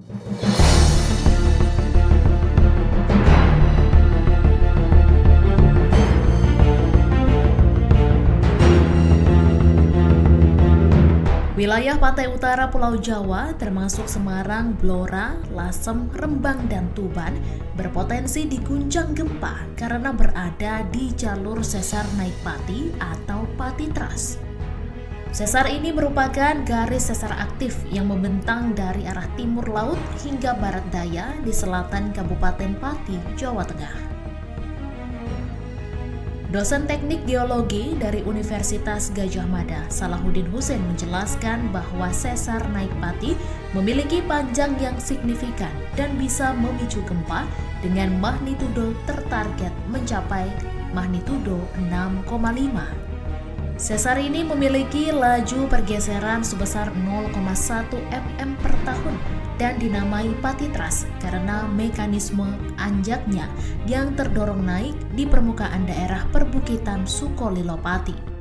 Wilayah pantai utara Pulau Jawa termasuk Semarang, Blora, Lasem, Rembang, dan Tuban berpotensi diguncang gempa karena berada di jalur sesar naik Pati atau Pati Trust. Sesar ini merupakan garis sesar aktif yang membentang dari arah timur laut hingga barat daya di selatan Kabupaten Pati, Jawa Tengah. Dosen Teknik Geologi dari Universitas Gadjah Mada, Salahuddin Hussein menjelaskan bahwa sesar naik Pati memiliki panjang yang signifikan dan bisa memicu gempa dengan magnitudo tertarget mencapai magnitudo 6,5. Sesar ini memiliki laju pergeseran sebesar 0,1 mm per tahun dan dinamai Pati Trust karena mekanisme anjaknya yang terdorong naik di permukaan daerah perbukitan Sukolilo Pati.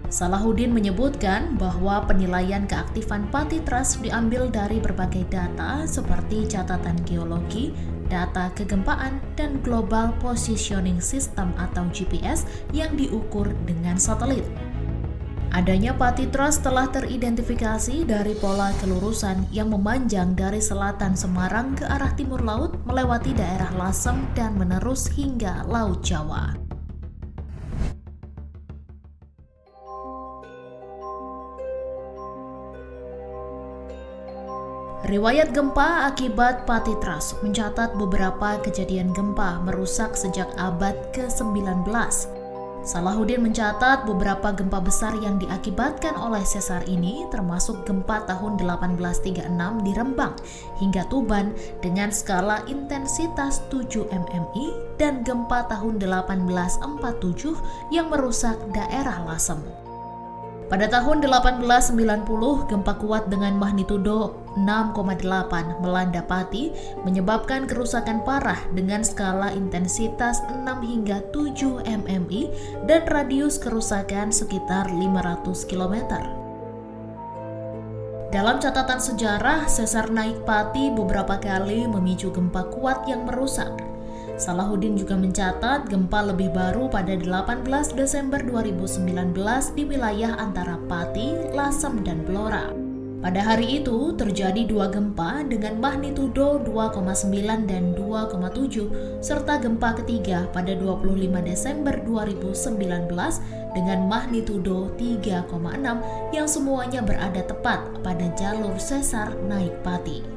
Salahuddin menyebutkan bahwa penilaian keaktifan Pati Trust diambil dari berbagai data seperti catatan geologi, data kegempaan, dan Global Positioning System atau GPS yang diukur dengan satelit. Adanya Pati Trust telah teridentifikasi dari pola kelurusan yang memanjang dari selatan Semarang ke arah timur laut melewati daerah Lasem dan menerus hingga Laut Jawa. Riwayat gempa akibat Pati Trust mencatat beberapa kejadian gempa merusak sejak abad ke-19. Salahuddin mencatat beberapa gempa besar yang diakibatkan oleh sesar ini termasuk gempa tahun 1836 di Rembang hingga Tuban dengan skala intensitas 7 mmi dan gempa tahun 1847 yang merusak daerah Lasem. Pada tahun 1890, gempa kuat dengan magnitudo 6,8 melanda Pati menyebabkan kerusakan parah dengan skala intensitas 6 hingga 7 mmi dan radius kerusakan sekitar 500 km. Dalam catatan sejarah, sesar naik Pati beberapa kali memicu gempa kuat yang merusak. Salahuddin juga mencatat gempa lebih baru pada 18 Desember 2019 di wilayah antara Pati, Lasem, dan Blora. Pada hari itu terjadi dua gempa dengan magnitudo 2,9 dan 2,7 serta gempa ketiga pada 25 Desember 2019 dengan magnitudo 3,6 yang semuanya berada tepat pada jalur sesar naik Pati.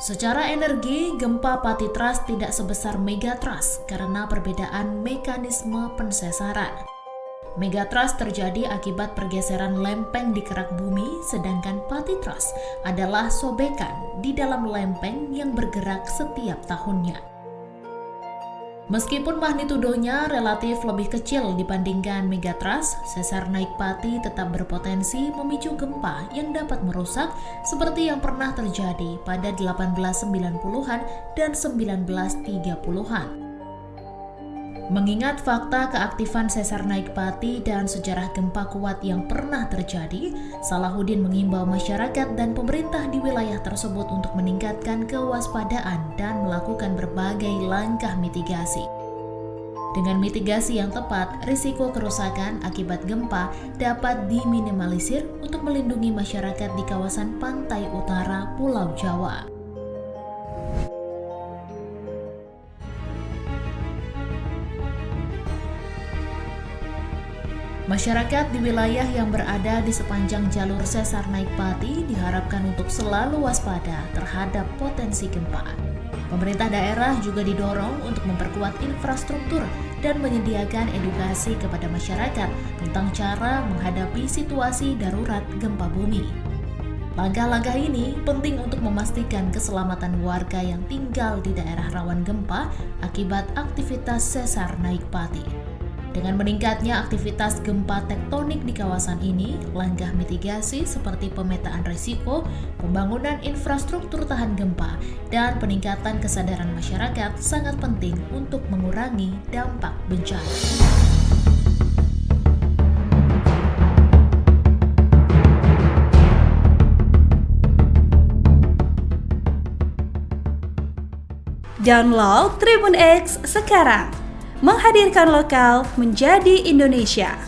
Secara energi, gempa Pati Trust tidak sebesar Megatrust karena perbedaan mekanisme pensesaran. Megatrust terjadi akibat pergeseran lempeng di kerak bumi, sedangkan Pati Trust adalah sobekan di dalam lempeng yang bergerak setiap tahunnya. Meskipun magnitudonya relatif lebih kecil dibandingkan Megatrust, sesar naik Pati tetap berpotensi memicu gempa yang dapat merusak seperti yang pernah terjadi pada 1890-an dan 1930-an. Mengingat fakta keaktifan sesar naik Pati dan sejarah gempa kuat yang pernah terjadi, Salahuddin mengimbau masyarakat dan pemerintah di wilayah tersebut untuk meningkatkan kewaspadaan dan melakukan berbagai langkah mitigasi. Dengan mitigasi yang tepat, risiko kerusakan akibat gempa dapat diminimalisir untuk melindungi masyarakat di kawasan pantai utara Pulau Jawa. Masyarakat di wilayah yang berada di sepanjang jalur sesar naik Pati diharapkan untuk selalu waspada terhadap potensi gempa. Pemerintah daerah juga didorong untuk memperkuat infrastruktur dan menyediakan edukasi kepada masyarakat tentang cara menghadapi situasi darurat gempa bumi. Langkah-langkah ini penting untuk memastikan keselamatan warga yang tinggal di daerah rawan gempa akibat aktivitas sesar naik Pati. Dengan meningkatnya aktivitas gempa tektonik di kawasan ini, langkah mitigasi seperti pemetaan risiko, pembangunan infrastruktur tahan gempa, dan peningkatan kesadaran masyarakat sangat penting untuk mengurangi dampak bencana. Download Tribun X sekarang. Menghadirkan lokal menjadi Indonesia.